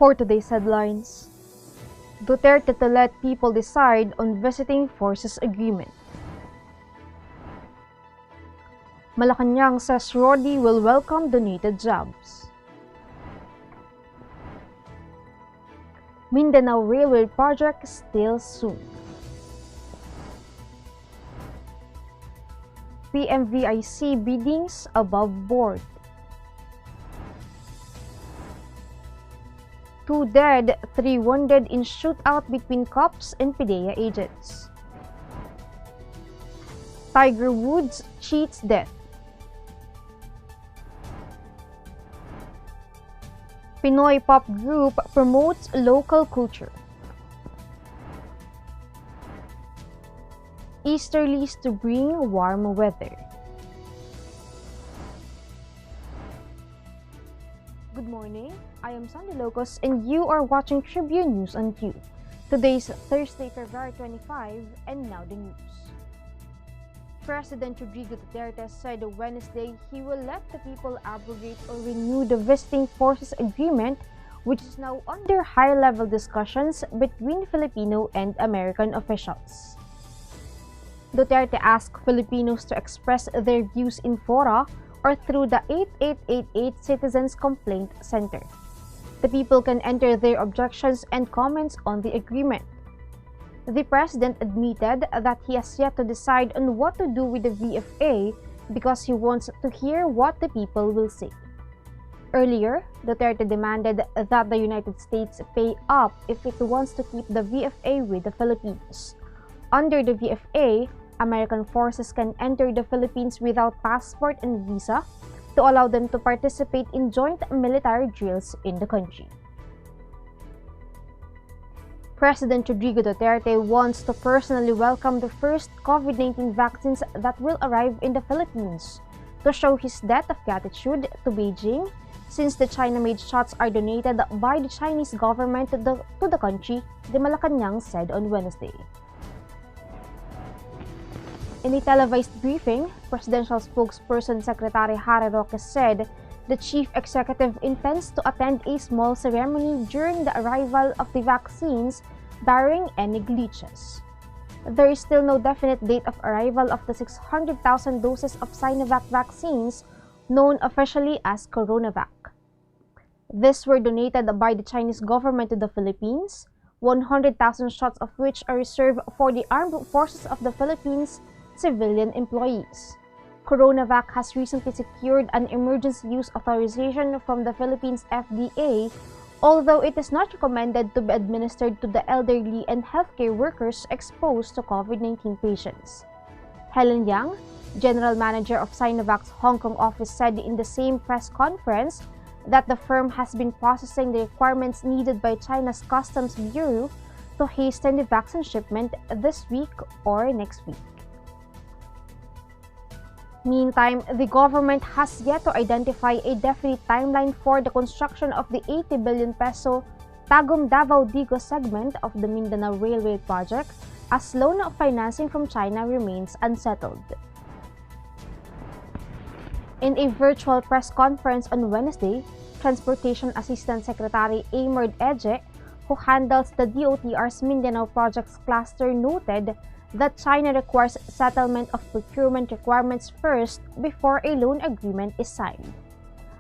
For today's headlines, Duterte to let people decide on visiting forces agreement. Malacanang says Rodi will welcome donated jobs. Mindanao Railway project still soon. PMVIC biddings above board. 2 dead, 3 wounded in shootout between cops and PDEA agents. Tiger Woods cheats death. Pinoy pop group promotes local culture. Easterlies to bring warm weather. Good morning, I am Sandy Locos and you are watching Tribune News on Q. Today's Thursday, February 25, and now the news. President Rodrigo Duterte said Wednesday he will let the people abrogate or renew the Visiting Forces Agreement, which is now under high-level discussions between Filipino and American officials. Duterte asked Filipinos to express their views in fora or through the 8888 Citizens Complaint Center. The people can enter their objections and comments on the agreement. The president admitted that he has yet to decide on what to do with the VFA because he wants to hear what the people will say. Earlier, Duterte demanded that the United States pay up if it wants to keep the VFA with the Philippines. Under the VFA, American forces can enter the Philippines without passport and visa to allow them to participate in joint military drills in the country. President Rodrigo Duterte wants to personally welcome the first COVID-19 vaccines that will arrive in the Philippines to show his debt of gratitude to Beijing since the China-made shots are donated by the Chinese government to the country, the Malacanang said on Wednesday. In a televised briefing, presidential spokesperson Secretary Harry Roque said the chief executive intends to attend a small ceremony during the arrival of the vaccines, barring any glitches. There is still no definite date of arrival of the 600,000 doses of Sinovac vaccines, known officially as CoronaVac. These were donated by the Chinese government to the Philippines, 100,000 shots of which are reserved for the armed forces of the Philippines civilian employees. CoronaVac has recently secured an emergency use authorization from the Philippines FDA, although it is not recommended to be administered to the elderly and healthcare workers exposed to COVID-19 patients. Helen Yang, general manager of Sinovac's Hong Kong office, said in the same press conference that the firm has been processing the requirements needed by China's Customs Bureau to hasten the vaccine shipment this week or next week. Meantime, the government has yet to identify a definite timeline for the construction of the 80 billion peso Tagum-Davao-Digos segment of the Mindanao Railway project, as loan financing from China remains unsettled. In a virtual press conference on Wednesday, Transportation Assistant Secretary Amerd Eje, who handles the DOTR's Mindanao Projects Cluster, noted that China requires settlement of procurement requirements first before a loan agreement is signed.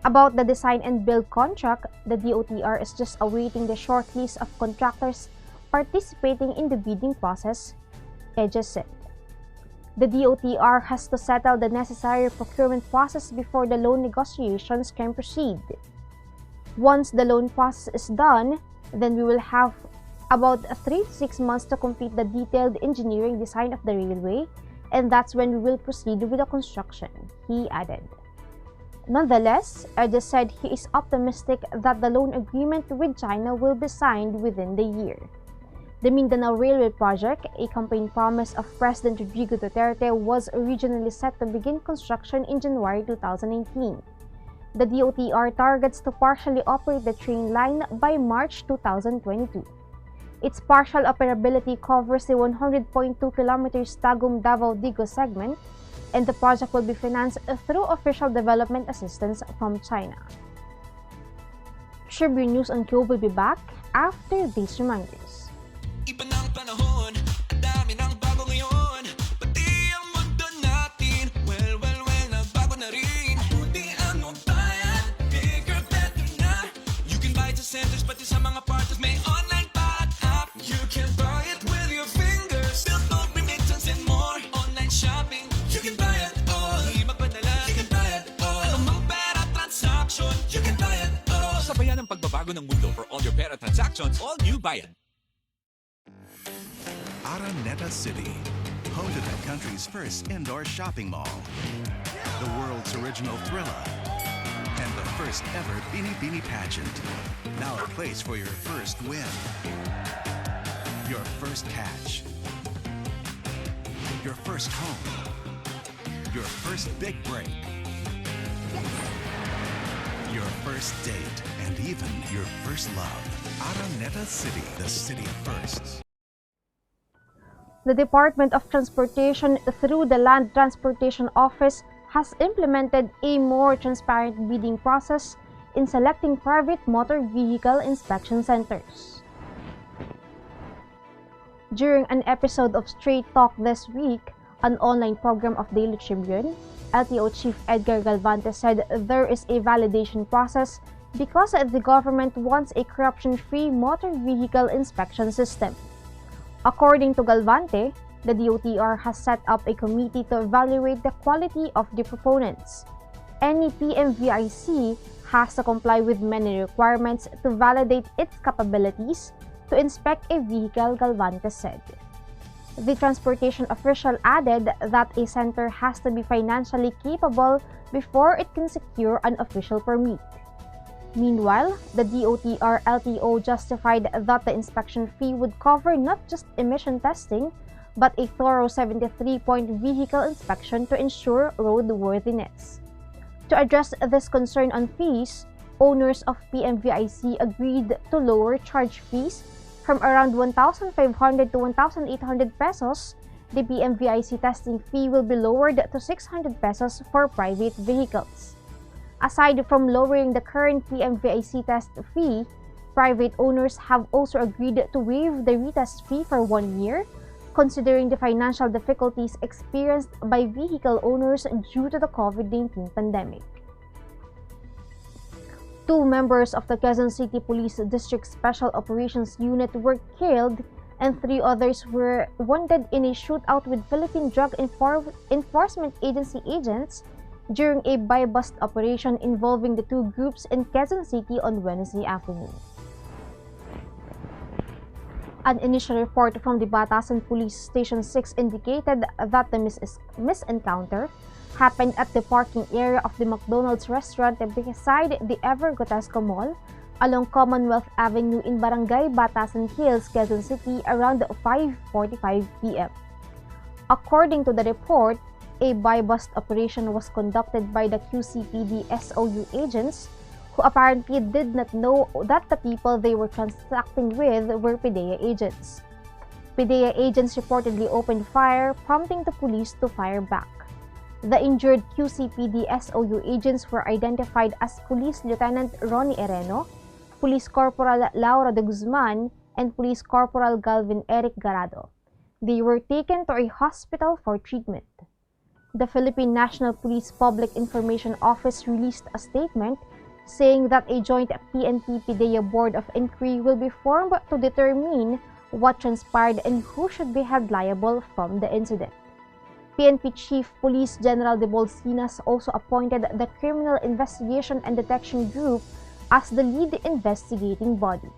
About the design and build contract, the DOTR is just awaiting the shortlist of contractors participating in the bidding process, Eje said. The DOTR has to settle the necessary procurement process before the loan negotiations can proceed. Once the loan process is done, then we will have about 3 to 6 months to complete the detailed engineering design of the railway, and that's when we will proceed with the construction, he added. Nonetheless, Eje said he is optimistic that the loan agreement with China will be signed within the year. The Mindanao Railway project, a campaign promise of President Rodrigo Duterte, was originally set to begin construction in January 2019. The DOTR targets to partially operate the train line by March 2022. Its partial operability covers the 100.2 kilometers Tagum-Davao-Digos segment, and the project will be financed through official development assistance from China. Tribune News and Go will be back after these reminders. Iba ng panahon, ang dami ng bago ngayon. Pati ang mundo natin, well, nagbago na rin. Buti ang bayan, bigger, better na. You can buy it sa centers, pati sa mga parties, may online pa at app. You can buy it with your fingers, still don't remittance and more. Online shopping, you can buy it all. Di magpadala, you can buy it all. Anong pera transaction, you can buy it all. Sabayan ang pagbabago ng mundo for all your pera transactions, all new Bayan. Araneta City, home to the country's first indoor shopping mall, the world's original Thrilla, and the first ever Bini Bini pageant. Now a place for your first win, your first catch, your first home, your first big break, your first date, and even your first love. Araneta City, the city of firsts. The Department of Transportation, through the Land Transportation Office, has implemented a more transparent bidding process in selecting private motor vehicle inspection centers. During an episode of Straight Talk this week, an online program of Daily Tribune, LTO Chief Edgar Galvante said there is a validation process because the government wants a corruption-free motor vehicle inspection system. According to Galvante, the DOTR has set up a committee to evaluate the quality of the proponents. Any PMVIC has to comply with many requirements to validate its capabilities to inspect a vehicle, Galvante said. The transportation official added that a center has to be financially capable before it can secure an official permit. Meanwhile, the DOTR LTO justified that the inspection fee would cover not just emission testing, but a thorough 73-point vehicle inspection to ensure roadworthiness. To address this concern on fees, owners of PMVIC agreed to lower charge fees from around 1,500 to 1,800 pesos. The PMVIC testing fee will be lowered to 600 pesos for private vehicles. Aside from lowering the current PMVIC test fee, private owners have also agreed to waive the retest fee for 1 year, considering the financial difficulties experienced by vehicle owners due to the COVID-19 pandemic. 2 members of the Quezon City Police District Special Operations Unit were killed and 3 others were wounded in a shootout with Philippine Drug Enforcement Agency agents during a buy-bust operation involving the 2 groups in Quezon City on Wednesday afternoon. An initial report from the Batasan Police Station 6 indicated that the misencounter happened at the parking area of the McDonald's restaurant beside the Evergrotesco Mall along Commonwealth Avenue in Barangay Batasan Hills, Quezon City around 5:45 p.m. According to the report, a buy-bust operation was conducted by the QCPD SOU agents who apparently did not know that the people they were transacting with were PDEA agents. PDEA agents reportedly opened fire, prompting the police to fire back. The injured QCPD SOU agents were identified as Police Lieutenant Ronnie Ereno, Police Corporal Laura de Guzman, and Police Corporal Galvin Eric Garado. They were taken to a hospital for treatment. The Philippine National Police Public Information Office released a statement saying that a joint PNP-PDEA Board of Inquiry will be formed to determine what transpired and who should be held liable from the incident. PNP Chief Police General de Bolsinas also appointed the Criminal Investigation and Detection Group as the lead investigating body.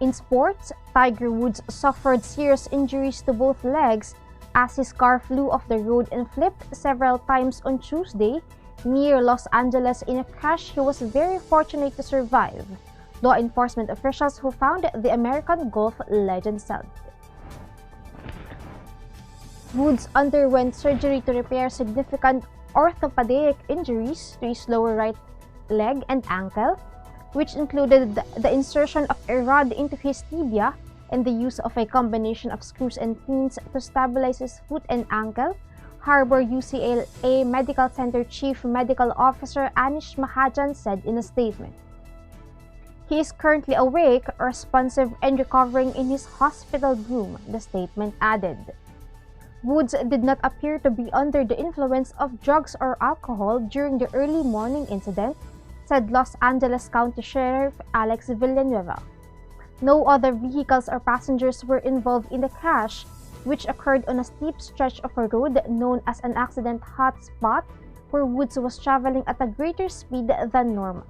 In sports, Tiger Woods suffered serious injuries to both legs as his car flew off the road and flipped several times on Tuesday near Los Angeles in a crash he was very fortunate to survive, law enforcement officials who found the American golf legend said. Woods underwent surgery to repair significant orthopedic injuries to his lower right leg and ankle, which included the insertion of a rod into his tibia and the use of a combination of screws and pins to stabilize his foot and ankle, Harbor UCLA Medical Center Chief Medical Officer Anish Mahajan said in a statement. He is currently awake, responsive, and recovering in his hospital room, the statement added. Woods did not appear to be under the influence of drugs or alcohol during the early morning incident, said Los Angeles County Sheriff Alex Villanueva. No other vehicles or passengers were involved in the crash, which occurred on a steep stretch of a road known as an accident hotspot, where Woods was traveling at a greater speed than normal.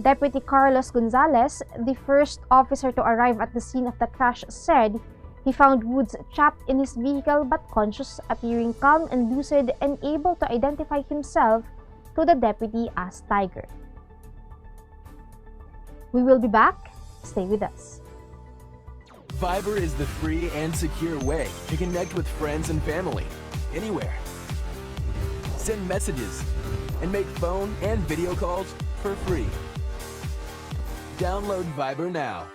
Deputy Carlos Gonzalez, the first officer to arrive at the scene of the crash, said he found Woods trapped in his vehicle but conscious, appearing calm and lucid and able to identify himself to the deputy as Tiger. We will be back. Stay with us. Viber is the free and secure way to connect with friends and family, anywhere. Send messages and make phone and video calls for free. Download Viber now.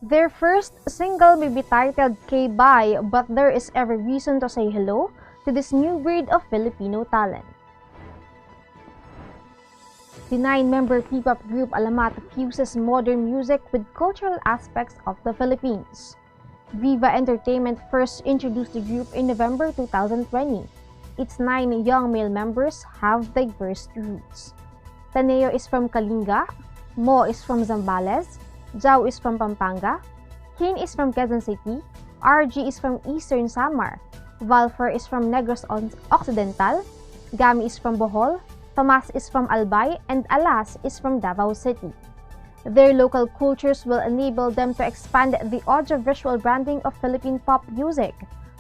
Their first single may be titled K-Bye, but there is every reason to say hello to this new breed of Filipino talent. The 9-member P-pop group Alamat fuses modern music with cultural aspects of the Philippines. Viva Entertainment first introduced the group in November 2020. Its 9 young male members have diverse roots. Taneo is from Kalinga, Mo is from Zambales, Jao is from Pampanga, Hin is from Quezon City, RG is from Eastern Samar, Valfer is from Negros Occidental, Gami is from Bohol, Tomas is from Albay, and Alas is from Davao City. Their local cultures will enable them to expand the audiovisual branding of Philippine pop music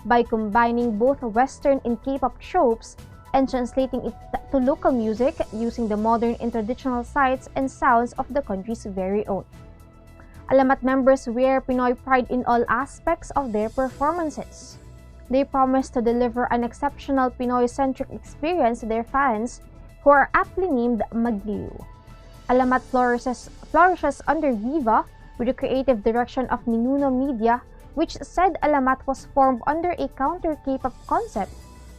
by combining both Western and K-pop tropes and translating it to local music using the modern and traditional sights and sounds of the country's very own. Alamat members wear Pinoy pride in all aspects of their performances. They promise to deliver an exceptional Pinoy-centric experience to their fans, who are aptly named Magiliw. Alamat flourishes under Viva with the creative direction of Ninuno Media, which said Alamat was formed under a counter K-pop concept,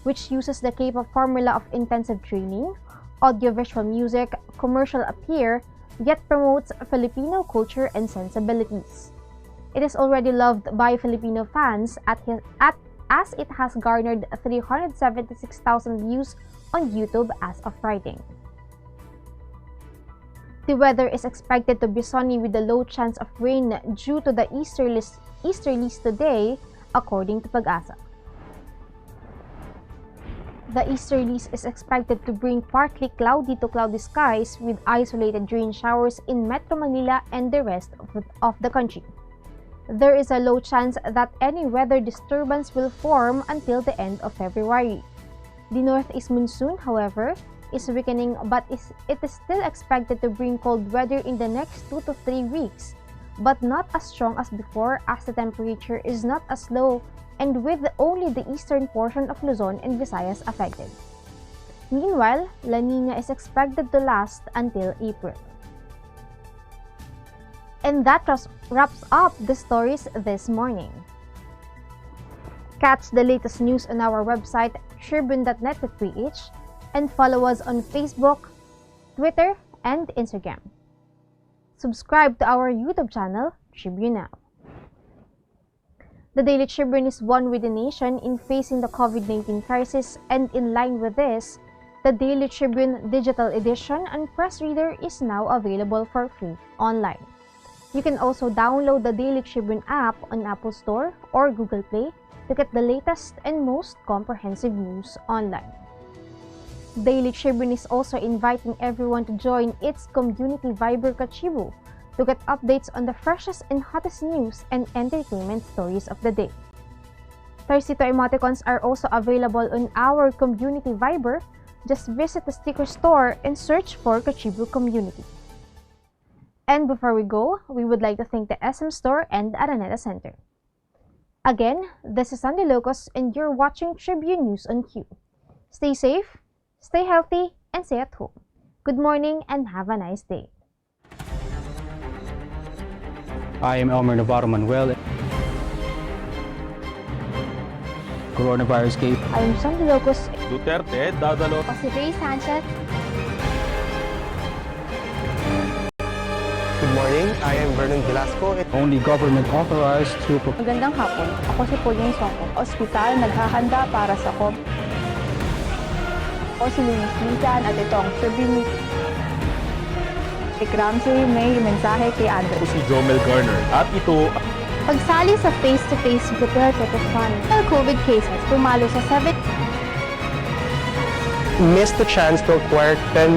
which uses the K-pop formula of intensive training, audiovisual music, commercial appeal, yet promotes Filipino culture and sensibilities. It is already loved by Filipino fans as it has garnered 376,000 views on YouTube as of writing. The weather is expected to be sunny with a low chance of rain due to the Easterlies today, according to Pag-asa. The Easterlies is expected to bring partly cloudy to cloudy skies with isolated rain showers in Metro Manila and the rest of the country. There is a low chance that any weather disturbance will form until the end of February. The northeast monsoon, however, is weakening, but it is still expected to bring cold weather in the next 2 to 3 weeks, but not as strong as before, as the temperature is not as low and with only the eastern portion of Luzon and Visayas affected. Meanwhile, La Nina is expected to last until April. And that wraps up the stories this morning. Catch the latest news on our website tribune.net.ph and follow us on Facebook, Twitter, and Instagram. Subscribe to our YouTube channel, Tribune Now. The Daily Tribune is one with the nation in facing the COVID-19 crisis, and in line with this, the Daily Tribune Digital Edition and Press Reader is now available for free online. You can also download the Daily Tribune app on Apple Store or Google Play to get the latest and most comprehensive news online. Daily Tribune is also inviting everyone to join its community Viber Kachibu to get updates on the freshest and hottest news and entertainment stories of the day. Tarsito emoticons are also available on our community Viber. Just visit the sticker store and search for Kachibu Community. And before we go, we would like to thank the SM Store and the Araneta Center. Again, this is Sandy Locos and you're watching Tribune News on Q. Stay safe, stay healthy, and stay at home. Good morning and have a nice day. I am Elmer Navarro Manuel. Coronavirus case. I am Sandy Locos. Duterte, dadalo. Si Ray Sanchez. Good morning, I am Vernon Velasco. Only government authorized to Magandang hapon. Ako si Pauline Soko. Ospital naghahanda para sa COVID. Ako si Luis Minsan at ito ang Tribune News. Si Ramsey may mensahe kay Andrew. Ako si Jomel Garner. At ito, Pagsali sa face-to-face prepare to fund. COVID cases pumalo sa 7. Missed the chance to acquire 10.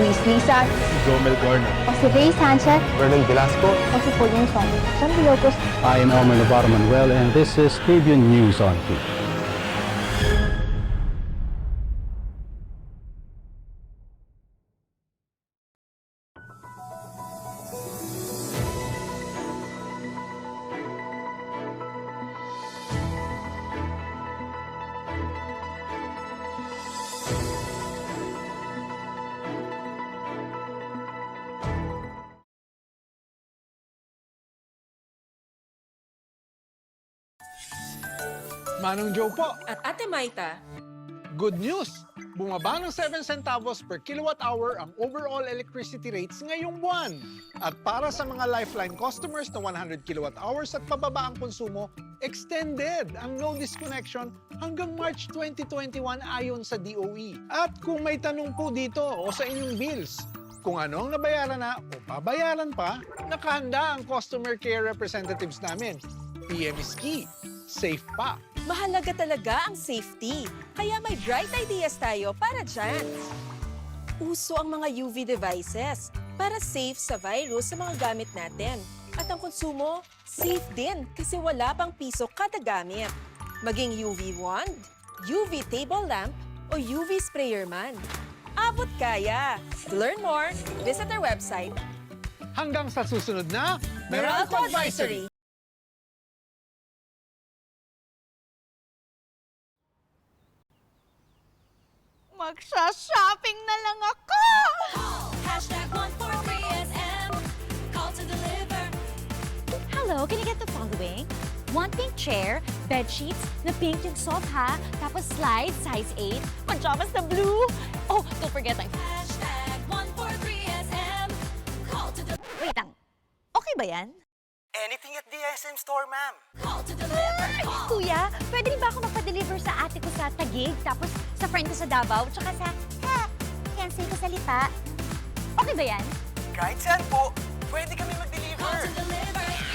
Luis Lisa. si Jomel Garner. Ako si Ray Sanchez. Vernon Velasco. Ako si Pauline Soko. Sandy Locos. I am Elmer Navarro Manuel and this is Tribune News on Q. Manong Joe po, At Ate Maita, good news! Bumaba ng 7 centavos per kilowatt hour ang overall electricity rates ngayong buwan. At para sa mga Lifeline customers na 100 kilowatt hours at pababa ang konsumo, extended ang no disconnection hanggang March 2021 ayon sa DOE. At kung may tanong po dito o sa inyong bills, kung anong nabayaran na o babayaran pa, nakahanda ang customer care representatives namin. PM is key. Safe pa. mahalaga talaga ang safety. Kaya may bright ideas tayo para dyan. Uso ang mga UV devices para safe sa virus sa mga gamit natin. At ang konsumo, safe din kasi wala pang piso kada gamit. Maging UV wand, UV table lamp, o UV sprayer man. Abot kaya! To learn more, visit our website. Hanggang sa susunod na Meralco Advisory! Magsha-shopping na lang ako! Hashtag 143SM. Call to deliver. Hello, can I get the following? One pink chair, bed sheets, na pink yung sofa, tapos slide, size 8, pajamas na blue. Oh, don't forget my... Hashtag 143SM. Call to deliver. Wait lang, okay ba yan? Anything at the SM store, ma'am. Call to deliver. Kuya, pwede rin ba ako magpa-deliver sa ate ko sa Taguig, tapos sa friend ko sa Davao, tsaka sa... cancel ko sa Lipa? Okay ba yan? Kahit saan po, pwede kami mag-deliver. Call to deliver.